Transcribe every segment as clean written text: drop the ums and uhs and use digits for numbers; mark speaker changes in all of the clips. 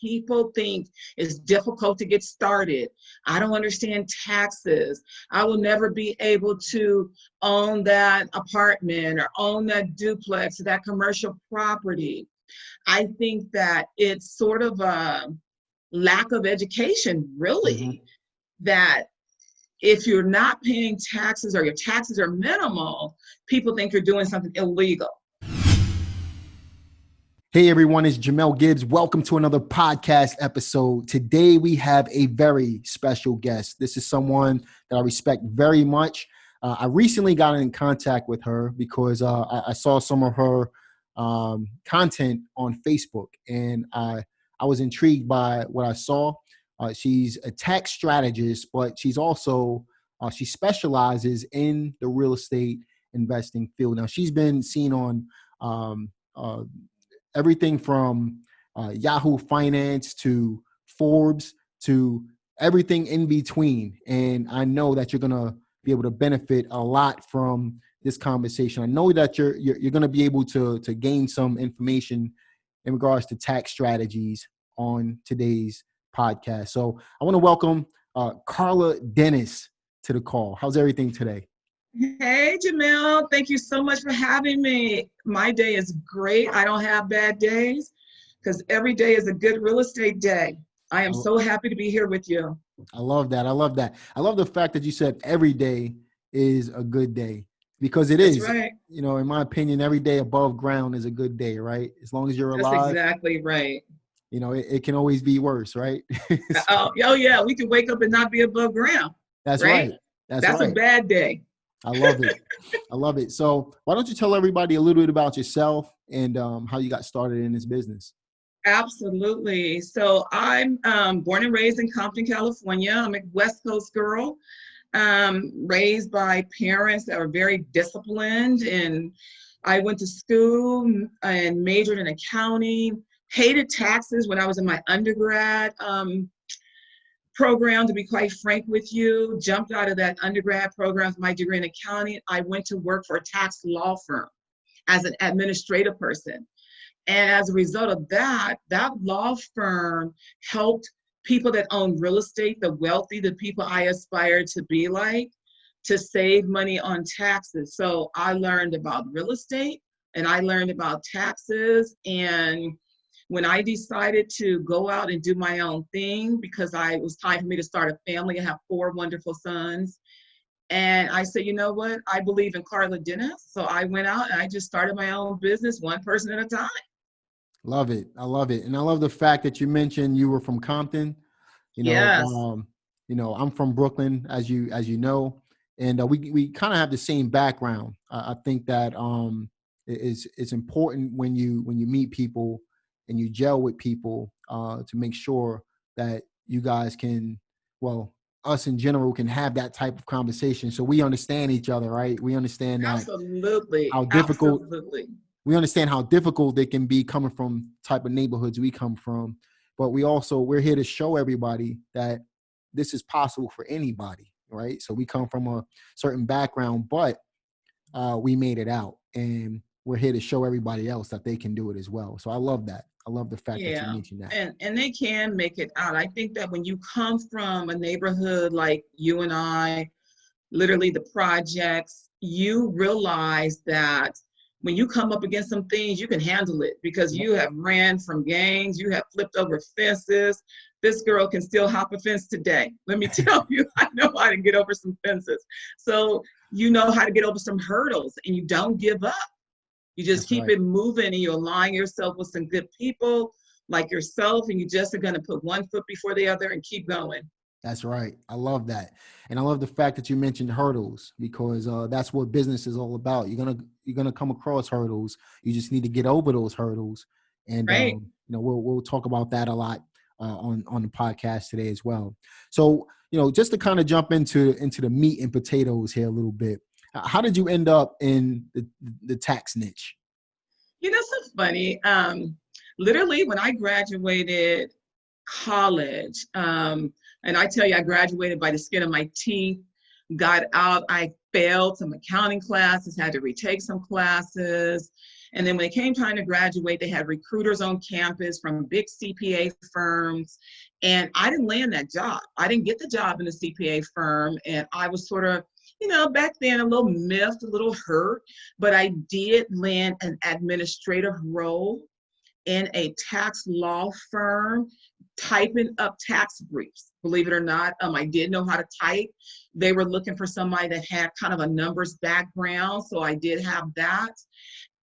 Speaker 1: people think it's difficult to get started. I don't understand taxes. I will never be able to own that apartment or own that duplex or that commercial property. I think that it's sort of a lack of education, really, that if you're not paying taxes or your taxes are minimal, people think you're doing something illegal.
Speaker 2: Hey everyone, it's Jamel Gibbs. Welcome to another podcast episode. Today we have a very special guest. This is someone that I respect very much. I recently got in contact with her because I saw some of her content on Facebook, and I was intrigued by what I saw. She's a tax strategist, but she's also she specializes in the real estate investing field. Now she's been seen on everything from Yahoo Finance to Forbes to everything in between. And I know that you're going to be able to benefit a lot from this conversation. I know that you're going to be able to gain some information in regards to tax strategies on today's podcast. So I want to welcome Carla Dennis to the call. How's everything today?
Speaker 1: Hey, Jamel. Thank you so much for having me. My day is great. I don't have bad days because every day is a good real estate day. I am so happy to be here with you.
Speaker 2: I love that. I love that. I love the fact that you said every day is a good day, because it is.
Speaker 1: Right.
Speaker 2: You know, in my opinion, every day above ground is a good day, right? As long as you're alive.
Speaker 1: That's exactly right.
Speaker 2: You know, it can always be worse, right?
Speaker 1: Oh yeah. We can wake up and not be above ground.
Speaker 2: That's right. That's
Speaker 1: right. A bad day.
Speaker 2: I love it. I love it. So why don't you tell everybody a little bit about yourself and how you got started in this business?
Speaker 1: Absolutely. So I'm born and raised in Compton, California. I'm a West Coast girl, raised by parents that were very disciplined. And I went to school and majored in accounting, hated taxes when I was in my undergrad program, to be quite frank with you. Jumped out of that undergrad program with my degree in accounting. I went to work for a tax law firm as an administrative person. And as a result of that law firm helped people that own real estate, the wealthy, the people I aspired to be like, to save money on taxes. So I learned about real estate and I learned about taxes. And when I decided to go out and do my own thing, because it was time for me to start a family, I have 4 wonderful sons. And I said, you know what? I believe in Carla Dennis. So I went out and I just started my own business, one person at a time.
Speaker 2: Love it. I love it. And I love the fact that you mentioned you were from Compton.
Speaker 1: Yes.
Speaker 2: I'm from Brooklyn, as you know, and we kind of have the same background. I think that it's important when you meet people and you gel with people to make sure that you guys can, us in general can have that type of conversation. So we understand each other, right? We understand that.
Speaker 1: Absolutely.
Speaker 2: How difficult.
Speaker 1: Absolutely.
Speaker 2: We understand how difficult they can be coming from type of neighborhoods we come from. But we're here to show everybody that this is possible for anybody, right? So we come from a certain background, but we made it out. And we're here to show everybody else that they can do it as well. So I love that. I love the fact that you mentioned that.
Speaker 1: And they can make it out. I think that when you come from a neighborhood like you and I, literally the projects, you realize that when you come up against some things, you can handle it because you have ran from gangs, you have flipped over fences. This girl can still hop a fence today. Let me tell you, I know how to get over some fences. So you know how to get over some hurdles and you don't give up. You just keep it moving and you align yourself with some good people like yourself, and you just are going to put one foot before the other and keep going.
Speaker 2: That's right. I love that. And I love the fact that you mentioned hurdles, because that's what business is all about. You're going to come across hurdles. You just need to get over those hurdles. And, we'll talk about that a lot on the podcast today as well. So, just to kind of jump into the meat and potatoes here a little bit. How did you end up in the tax niche?
Speaker 1: So funny. Literally, when I graduated college, and I tell you, I graduated by the skin of my teeth, got out, I failed some accounting classes, had to retake some classes. And then when it came time to graduate, they had recruiters on campus from big CPA firms. And I didn't land that job. I didn't get the job in the CPA firm. And I was sort of, back then a little miffed, a little hurt, but I did land an administrative role in a tax law firm, typing up tax briefs. Believe it or not, I did know how to type. They were looking for somebody that had kind of a numbers background, so I did have that.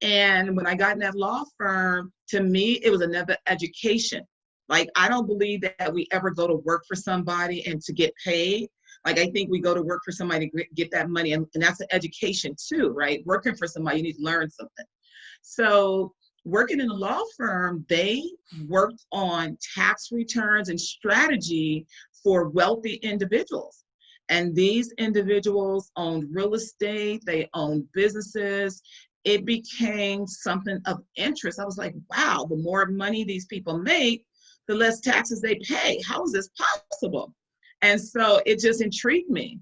Speaker 1: And when I got in that law firm, to me, it was another education. Like, I don't believe that we ever go to work for somebody and to get paid. Like, I think we go to work for somebody to get that money, and that's an education too, right? Working for somebody, you need to learn something. So working in a law firm, they worked on tax returns and strategy for wealthy individuals. And these individuals owned real estate, they owned businesses. It became something of interest. I was like, wow, the more money these people make, the less taxes they pay. How is this possible? And so it just intrigued me.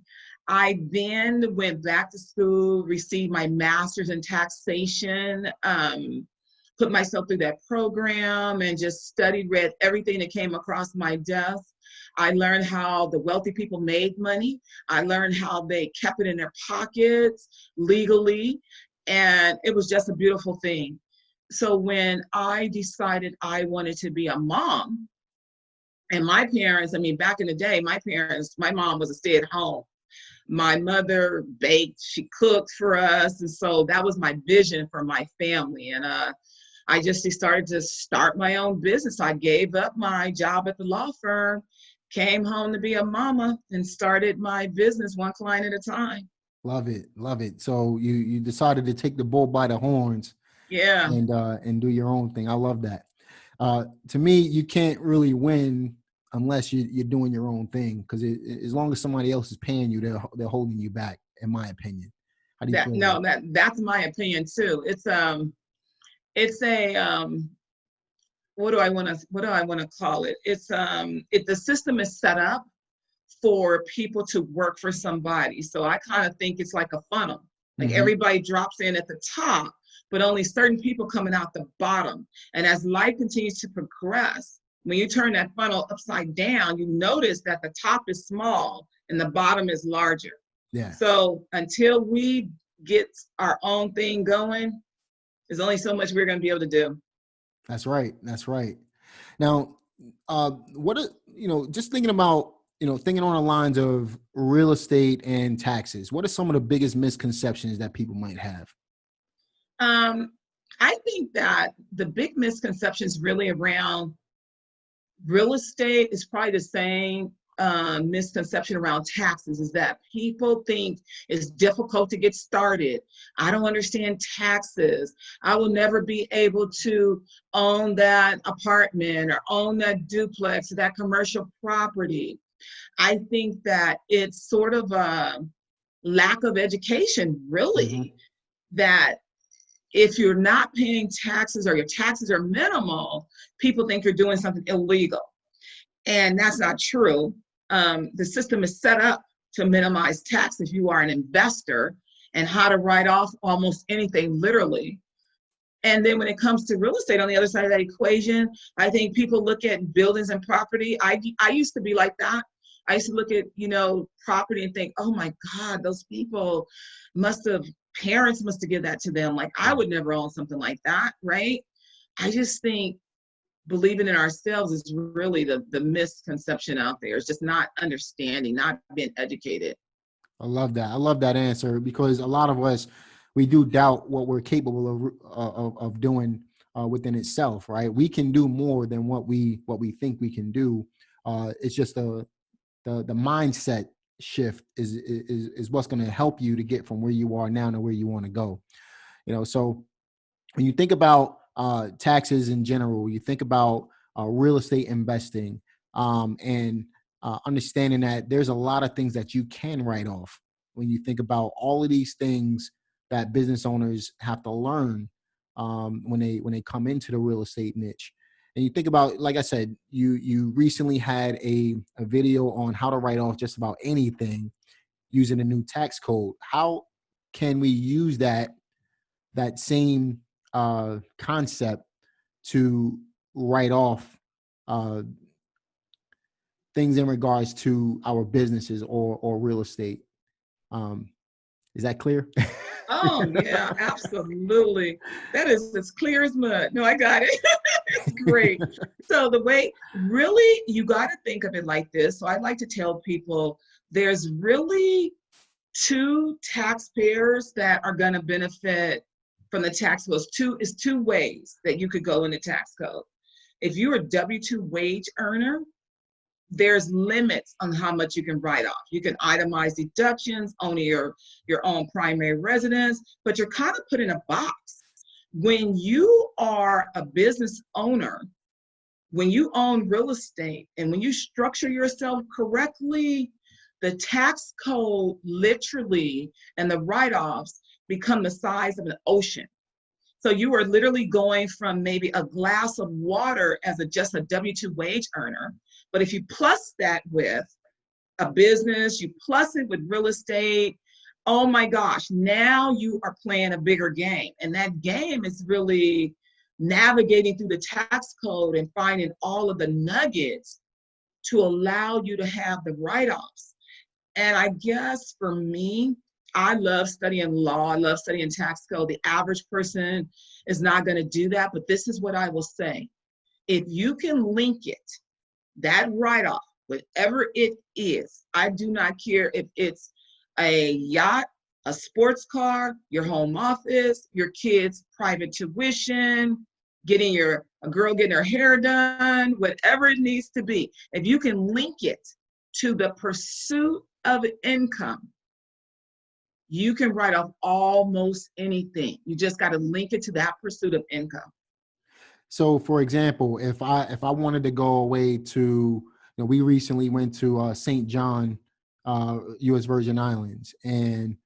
Speaker 1: I then went back to school, received my master's in taxation, put myself through that program and just studied, read everything that came across my desk. I learned how the wealthy people made money. I learned how they kept it in their pockets legally. And it was just a beautiful thing. So when I decided I wanted to be a mom, and my parents, back in the day, my mom was a stay-at-home. My mother baked, she cooked for us. And so that was my vision for my family. And I just started to start my own business. I gave up my job at the law firm, came home to be a mama, and started my business one client at a time.
Speaker 2: Love it. Love it. So you decided to take the bull by the horns.
Speaker 1: Yeah.
Speaker 2: And do your own thing. I love that. To me, you can't really win unless you're doing your own thing, because as long as somebody else is paying you, they're holding you back, in my opinion. How do you feel?
Speaker 1: No, that's my opinion too. It's a what do I want to call it? It's the system is set up for people to work for somebody. So I kind of think it's like a funnel. Like everybody drops in at the top, but only certain people coming out the bottom. And as life continues to progress, when you turn that funnel upside down, you notice that the top is small and the bottom is larger.
Speaker 2: Yeah.
Speaker 1: So until we get our own thing going, there's only so much we're going to be able to do.
Speaker 2: That's right. That's right. Now, just thinking about, thinking on the lines of real estate and taxes, what are some of the biggest misconceptions that people might have?
Speaker 1: I think that the big misconceptions really around real estate is probably the same misconception around taxes, is that people think it's difficult to get started. I don't understand taxes. I will never be able to own that apartment or own that duplex or that commercial property. I think that it's sort of a lack of education, really, that if you're not paying taxes or your taxes are minimal, people think you're doing something illegal. And that's not true. The system is set up to minimize tax if you are an investor, and how to write off almost anything, literally. And then when it comes to real estate, on the other side of that equation, I think people look at buildings and property. I used to be like that. I used to look at, property and think, oh my God, those people parents must have given that to them. Like, I would never own something like that, right? I just think believing in ourselves is really the misconception out there. It's just not understanding, not being educated.
Speaker 2: I love that. I love that answer, because a lot of us, we do doubt what we're capable of doing within itself, right? We can do more than what we think we can do. It's just the mindset shift is what's going to help you to get from where you are now to where you want to go. So when you think about taxes in general, you think about real estate investing, and understanding that there's a lot of things that you can write off. When you think about all of these things that business owners have to learn when they come into the real estate niche. And you think about, like I said, you recently had a video on how to write off just about anything using a new tax code. How can we use that same concept to write off things in regards to our businesses or real estate. Is that clear?
Speaker 1: Oh, yeah, absolutely. That is as clear as mud. No, I got it. It's great. So the way, really, you got to think of it like this. So I like to tell people there's really two taxpayers that are going to benefit from the tax code. Two ways that you could go in the tax code. If you're a W-2 wage earner, there's limits on how much you can write off. You can itemize deductions, only your own primary residence, but you're kind of put in a box. When you are a business owner, when you own real estate, and when you structure yourself correctly, the tax code literally and the write-offs become the size of an ocean. So you are literally going from maybe a glass of water as just a W-2 wage earner. But if you plus that with a business, you plus it with real estate, oh my gosh, now you are playing a bigger game. And that game is really navigating through the tax code and finding all of the nuggets to allow you to have the write-offs. And I guess for me, I love studying law. I love studying tax code. The average person is not going to do that, but this is what I will say. If you can link it, that write-off, whatever it is, I do not care if it's a yacht, a sports car, your home office, your kids' private tuition, a girl getting her hair done, whatever it needs to be. If you can link it to the pursuit of income, you can write off almost anything. You just got to link it to that pursuit of income.
Speaker 2: So, for example, if I wanted to go away to, we recently went to St. John, U.S. Virgin Islands, and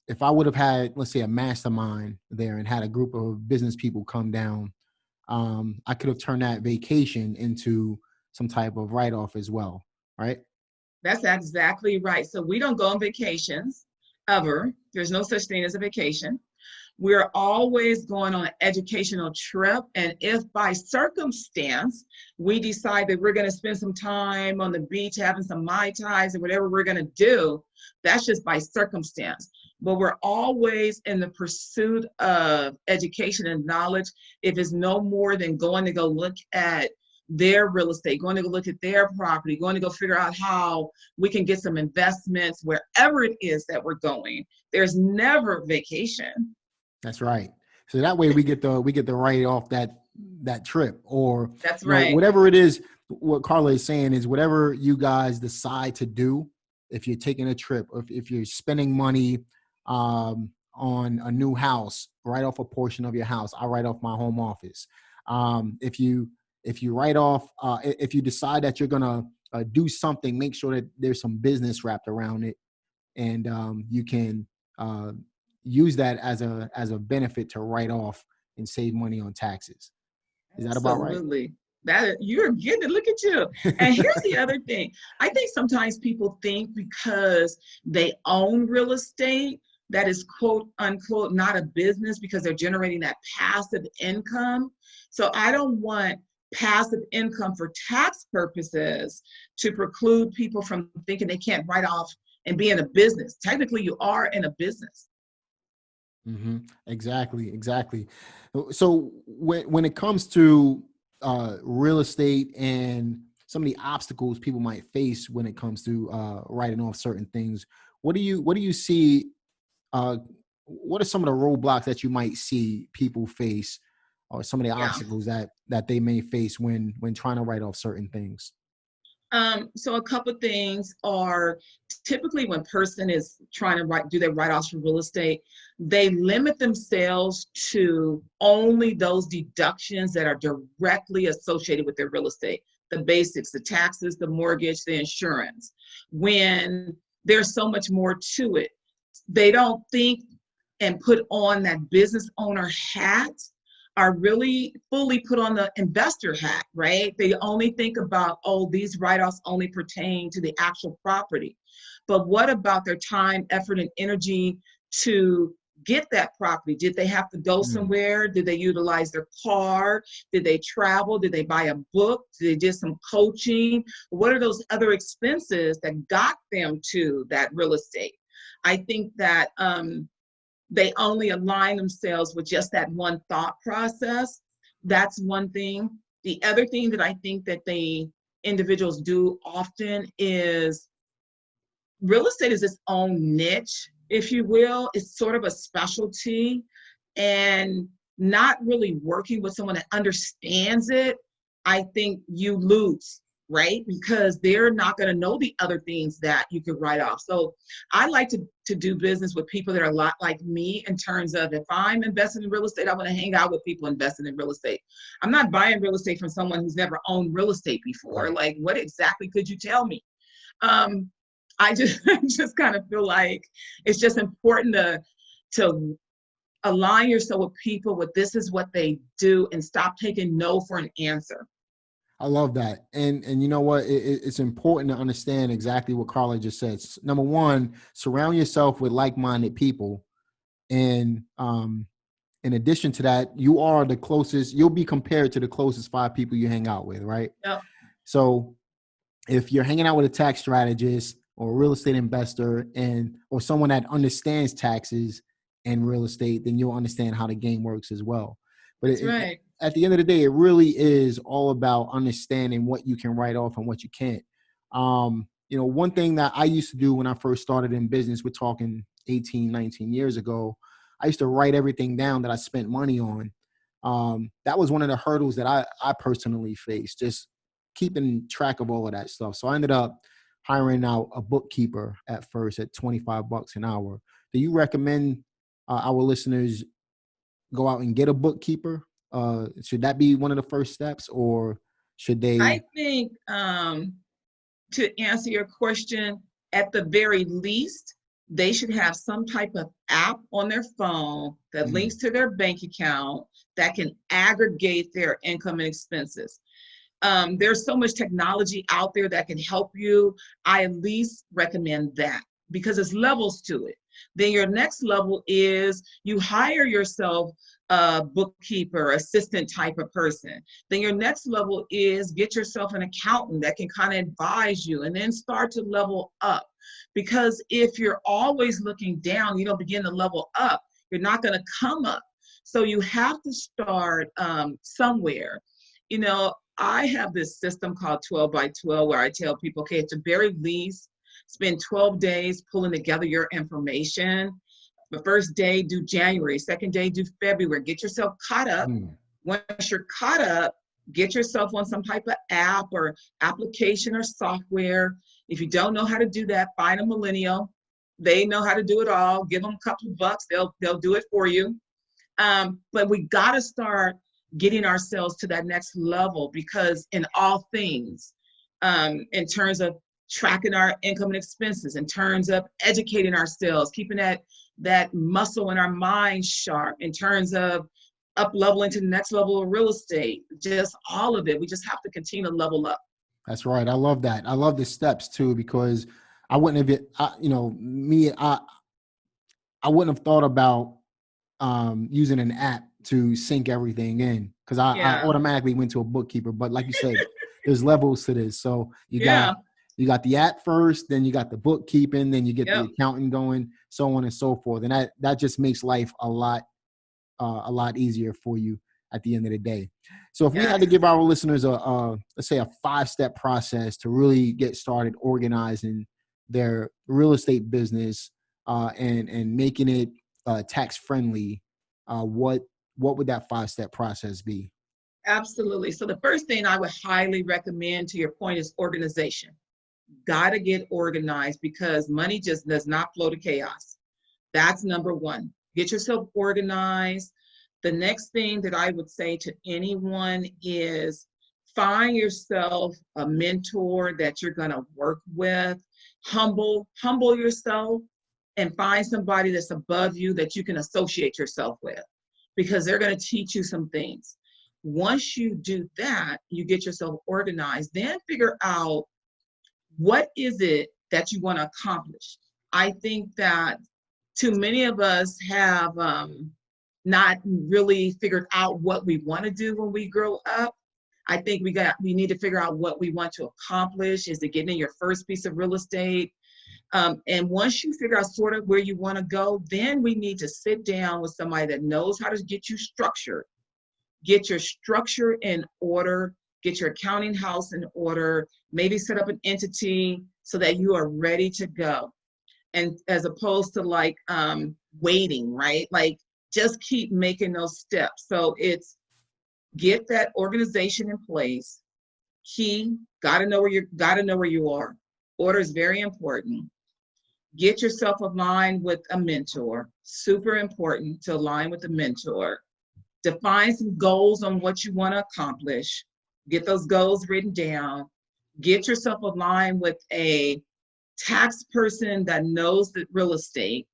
Speaker 2: if I would have had, let's say, a mastermind there and had a group of business people come down, I could have turned that vacation into some type of write-off as well, right?
Speaker 1: That's exactly right. So we don't go on vacations ever. There's no such thing as a vacation. We're always going on an educational trip. And if by circumstance, we decide that we're going to spend some time on the beach having some Mai Tais or whatever we're going to do, that's just by circumstance. But we're always in the pursuit of education and knowledge. If it's no more than going to go look at their real estate, going to go look at their property, going to go figure out how we can get some investments wherever it is that we're going. There's never vacation.
Speaker 2: That's right. So that way we get the write off that trip, or
Speaker 1: that's right.
Speaker 2: Whatever it is. What Carla is saying is whatever you guys decide to do, if you're taking a trip, if you're spending money on a new house, write off a portion of your house. I write off my home office. If you write off, if you decide that you're gonna do something, make sure that there's some business wrapped around it, and you can use that as a benefit to write off and save money on taxes. Is that about right?
Speaker 1: Absolutely. That you're getting it. Look at you. And here's the other thing. I think sometimes people think because they own real estate, that is quote unquote not a business because they're generating that passive income. So I don't want passive income for tax purposes to preclude people from thinking they can't write off and be in a business. Technically, you are in a business.
Speaker 2: Mm-hmm. Exactly. So when it comes to real estate and some of the obstacles people might face when it comes to writing off certain things, what do you see? What are some of the roadblocks that you might see people face, or some of the obstacles that they may face when trying to write off certain things?
Speaker 1: So a couple of things are typically when person is trying to do their write-offs for real estate, they limit themselves to only those deductions that are directly associated with their real estate, the basics, the taxes, the mortgage, the insurance, when there's so much more to it. They don't think and put on that business owner hat, are really fully put on the investor hat, right? They only think about, oh, these write-offs only pertain to the actual property. But what about their time, effort, and energy to get that property? Did they have to go somewhere? Did they utilize their car? Did they travel? Did they buy a book? Did they do some coaching? What are those other expenses that got them to that real estate? I think that they only align themselves with just that one thought process. That's one thing. The other thing that I think that individuals do often is real estate is its own niche, if you will. It's sort of a specialty, and not really working with someone that understands it, I think you lose, right? Because they're not going to know the other things that you could write off. So I like to do business with people that are a lot like me in terms of, if I'm investing in real estate, I want to hang out with people investing in real estate. I'm not buying real estate from someone who's never owned real estate before. Like, what exactly could you tell me? I just kind of feel like it's just important to align yourself with people with this is what they do, and stop taking no for an answer.
Speaker 2: I love that. And you know what? It's important to understand exactly what Carla just said. Number one, surround yourself with like-minded people. And in addition to that, you'll be compared to the closest 5 people you hang out with, right?
Speaker 1: Yep.
Speaker 2: So if you're hanging out with a tax strategist or a real estate investor or someone that understands taxes and real estate, then you'll understand how the game works as well. But
Speaker 1: That's right.
Speaker 2: At the end of the day, it really is all about understanding what you can write off and what you can't. One thing that I used to do when I first started in business, we're talking 18, 19 years ago, I used to write everything down that I spent money on. That was one of the hurdles that I personally faced, just keeping track of all of that stuff. So I ended up hiring out a bookkeeper at first at $25 an hour. Do you recommend our listeners go out and get a bookkeeper? Should that be one of the first steps, or should they?
Speaker 1: I think to answer your question, at the very least, they should have some type of app on their phone that links to their bank account that can aggregate their income and expenses. There's so much technology out there that can help you. I at least recommend that, because there's levels to it. Then your next level is you hire yourself a bookkeeper, assistant type of person. Then your next level is get yourself an accountant that can kind of advise you, and then start to level up. Because if you're always looking down, you don't begin to level up, you're not going to come up. So you have to start somewhere. I have this system called 12 by 12 where I tell people, okay, at the very least, spend 12 days pulling together your information. The first day, do January. Second day, do February. Get yourself caught up. Once you're caught up, get yourself on some type of app or application or software. If you don't know how to do that, find a millennial. They know how to do it all. Give them a couple of bucks. They'll do it for you. But we got to start getting ourselves to that next level, because in all things, in terms of tracking our income and expenses, in terms of educating ourselves, keeping that muscle in our mind sharp, in terms of up leveling to the next level of real estate, just all of it. We just have to continue to level up.
Speaker 2: That's right. I love that. I love the steps too, because I wouldn't have, I wouldn't have thought about using an app to sync everything in, because I automatically went to a bookkeeper. But like you said, there's levels to this. So you got the app first, then you got the bookkeeping, then you get the accounting going, so on and so forth. And that just makes life a lot easier for you at the end of the day. So if we had to give our listeners let's say a 5-step process to really get started organizing their real estate business and making it tax friendly, what would that 5-step process be?
Speaker 1: Absolutely. So the first thing I would highly recommend, to your point, is organization. Got to get organized, because money just does not flow to chaos. That's number one. Get yourself organized. The next thing that I would say to anyone is find yourself a mentor that you're going to work with. Humble yourself, and find somebody that's above you that you can associate yourself with, because they're going to teach you some things. Once you do that, you get yourself organized, then figure out what is it that you want to accomplish. I think that too many of us have not really figured out what we want to do when we grow up. I think we need to figure out what we want to accomplish. Is it getting in your first piece of real estate? And once you figure out sort of where you want to go, then we need to sit down with somebody that knows how to get you structured. Get your structure in order, get your accounting house in order, maybe set up an entity so that you are ready to go. And as opposed to like waiting, right? Like just keep making those steps. So it's get that organization in place. Key, gotta know where you are. Order is very important. Get yourself aligned with a mentor. Super important to align with a mentor. Define some goals on what you want to accomplish. Get those goals written down. Get yourself aligned with a tax person that knows the real estate.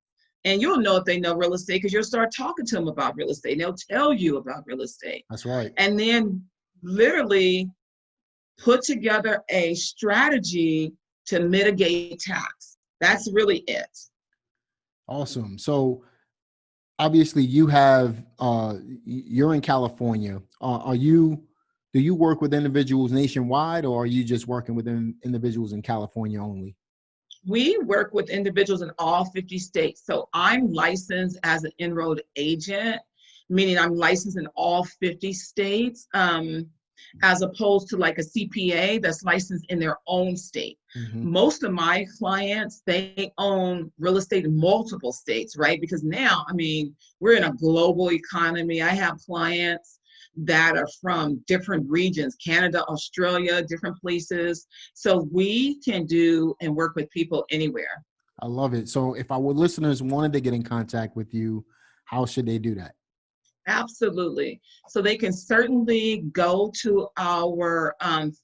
Speaker 1: And you'll know if they know real estate because you'll start talking to them about real estate. And they'll tell you about real estate.
Speaker 2: That's right.
Speaker 1: And then literally put together a strategy to mitigate tax. That's really it.
Speaker 2: Awesome. So obviously you have, you're in California. Do you work with individuals nationwide, or are you just working with individuals in California only?
Speaker 1: We work with individuals in all 50 states. So I'm licensed as an enrolled agent, meaning I'm licensed in all 50 states, as opposed to like a CPA that's licensed in their own state. Mm-hmm. Most of my clients, they own real estate in multiple states, right? Because now, I mean, we're in a global economy. I have clients that are from different regions, Canada, Australia, different places. So we can do and work with people anywhere.
Speaker 2: I love it. So if our listeners wanted to get in contact with you, how should they do that?
Speaker 1: Absolutely. So they can certainly go to our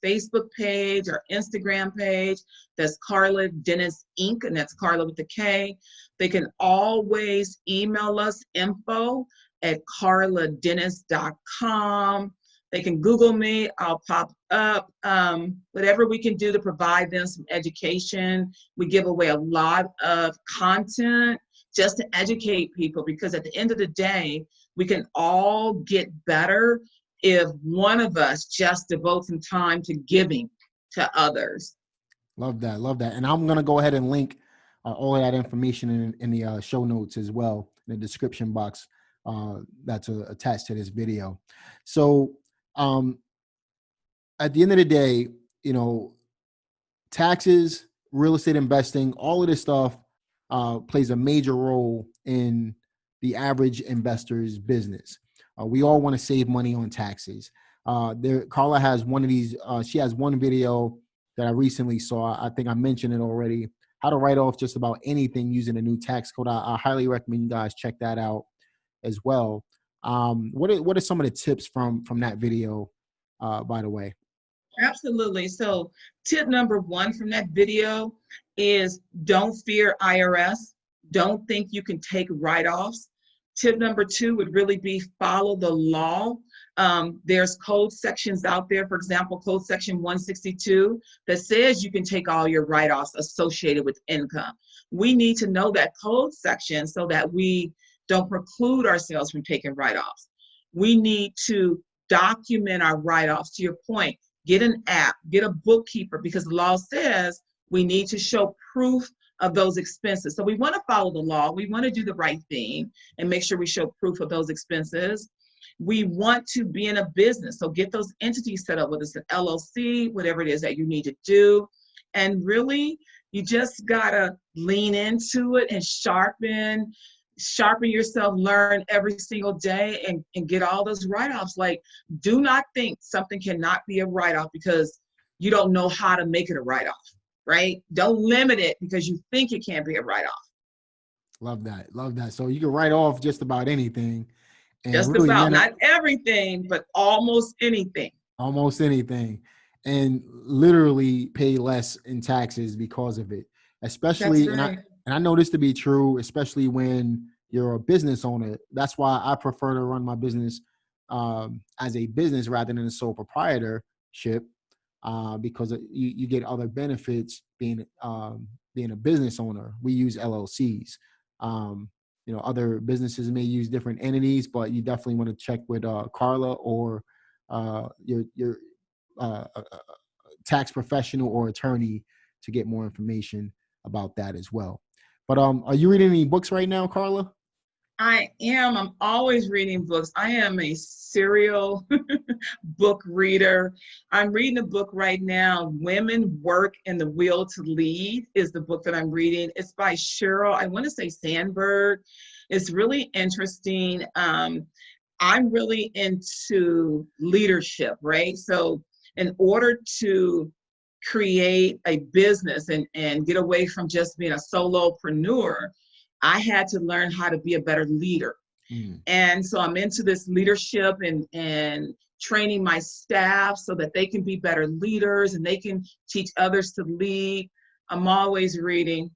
Speaker 1: Facebook page or Instagram page. That's Carla Dennis Inc., and that's Carla with a K. They can always email us info@carladennis.com. They can Google me. I'll pop up. Whatever we can do to provide them some education. We give away a lot of content just to educate people, because at the end of the day, we can all get better if one of us just devotes some time to giving to others.
Speaker 2: Love that. Love that. And I'm going to go ahead and link all of that information in the show notes as well, in the description box that's attached to this video. So at the end of the day, you know, taxes, real estate investing, all of this stuff plays a major role in the average investor's business. We all want to save money on taxes. Carla has one of these, she has one video that I recently saw. I think I mentioned it already, how to write off just about anything using a new tax code. I highly recommend you guys check that out as well. What are some of the tips from that video, by the way?
Speaker 1: Absolutely. So tip number one from that video is don't fear IRS. Don't think you can take write-offs. Tip number two would really be follow the law. There's code sections out there, for example, code section 162, that says you can take all your write-offs associated with income. We need to know that code section so that we don't preclude ourselves from taking write-offs. We need to document our write-offs. To your point, get an app, get a bookkeeper, because the law says we need to show proof of those expenses. So we want to follow the law. We want to do the right thing and make sure we show proof of those expenses. We want to be in a business. So get those entities set up, whether it's an LLC, whatever it is that you need to do. And really, you just got to lean into it and sharpen yourself, learn every single day, and get all those write-offs. Like, do not think something cannot be a write-off because you don't know how to make it a write-off. Right? Don't limit it because you think it can't be a write-off.
Speaker 2: Love that. Love that. So you can write off just about anything.
Speaker 1: And just really about, not everything, but almost anything.
Speaker 2: Almost anything. And literally pay less in taxes because of it. Especially, right. and I know this to be true, especially when you're a business owner. That's why I prefer to run my business as a business rather than a sole proprietorship. Because you get other benefits being a business owner. We use LLCs. Other businesses may use different entities, but you definitely want to check with Carla or your tax professional or attorney to get more information about that as well. But are you reading any books right now, Carla?
Speaker 1: I am. I'm always reading books. I am a serial book reader. I'm reading a book right now, Women Work and the Will to Lead is the book that I'm reading. It's by Cheryl, I want to say Sandberg. It's really interesting. I'm really into leadership, right? So in order to create a business and get away from just being a solopreneur, I had to learn how to be a better leader. And so I'm into this leadership and training my staff so that they can be better leaders and they can teach others to lead. I'm always reading.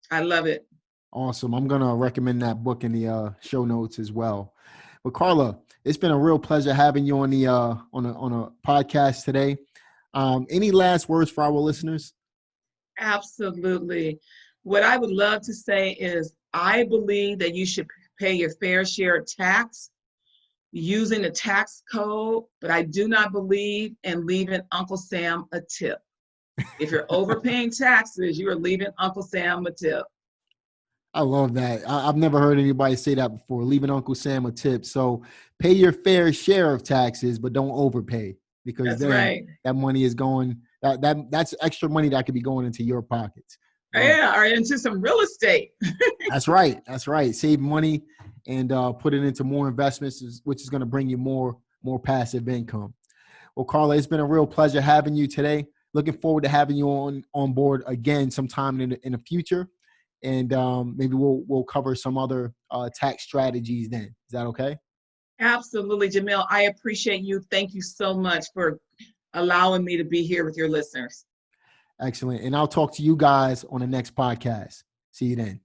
Speaker 1: I love it.
Speaker 2: Awesome. I'm going to recommend that book in the show notes as well. But Carla, it's been a real pleasure having you on the on a podcast today. Any last words for our listeners?
Speaker 1: Absolutely. What I would love to say is I believe that you should pay your fair share of tax using the tax code, but I do not believe in leaving Uncle Sam a tip. If you're overpaying taxes, you are leaving Uncle Sam a tip.
Speaker 2: I love that. I've never heard anybody say that before, leaving Uncle Sam a tip. So pay your fair share of taxes, but don't overpay, because
Speaker 1: That's
Speaker 2: then
Speaker 1: right.
Speaker 2: that money is going, that's extra money that could be going into your pockets.
Speaker 1: Yeah, or into some real estate.
Speaker 2: That's right. That's right. Save money and put it into more investments, which is going to bring you more passive income. Well, Carla, it's been a real pleasure having you today. Looking forward to having you on board again sometime in the future, and maybe we'll cover some other tax strategies then. Is that okay?
Speaker 1: Absolutely, Jamel. I appreciate you. Thank you so much for allowing me to be here with your listeners.
Speaker 2: Excellent. And I'll talk to you guys on the next podcast. See you then.